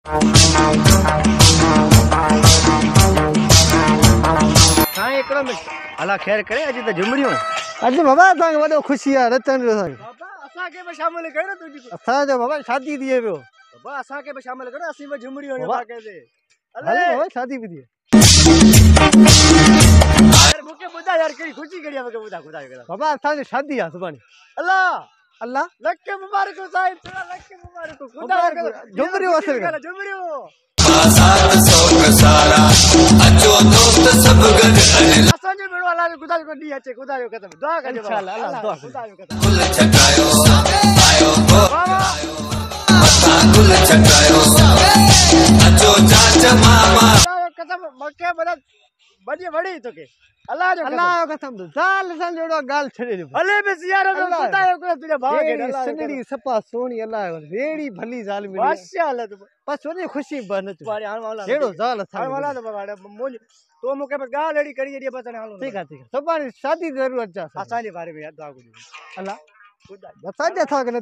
हां एकड़ो मिनट अल्लाह खैर करे अज त झुमरियो अज बाबा ता वडो खुशी है रतन रो बाबा असा के में शामिल करो तुजी असा जो बाबा शादी दिए पियो बाबा असा के में शामिल करो असी में झुमरियो ने बाके से अल्लाह बाबा शादी भी दिए यार मुके बुदा यार कई खुशी करिया मुके बुदा खुदा करा बाबा असा जो शादी है सुबानी अल्लाह अल्लाह लक्के मुबारक हो साहिब तेरा लक्के मुबारक हो खुदा झुमरियो असर कर झुमरियो साथ सोक सारा अचो दोस्त सब गड अनिल असा जो बेड़ो अल्लाह ने खुदा को दी अचे खुदा जो खत्म दुआ कर इंशाल्लाह अल्लाह दुआ खुदा जो खत्म गुल छटायो आयो गो मथा गुल छटायो अचो चाच मामा खत्म मके बड़ा बड़ी बड़ी तो के अल्लाह जो कसम जाल सन जोड़ो गाल छड़े भले बस यार खुदा को तुझे भाग के अल्लाह सिंधड़ी सपा सोनी अल्लाह वेड़ी भली जाल मिली माशाअल्लाह तो बस वने खुशी बन बारे हां वाला केड़ो जाल था हां वाला तो बाबा मोल तो मुके पे गाल एडी करी जे बचने हालो ठीक है सुबानी शादी जरूर जा असा जे बारे में याद दुआ को अल्लाह खुदा बता दे था के न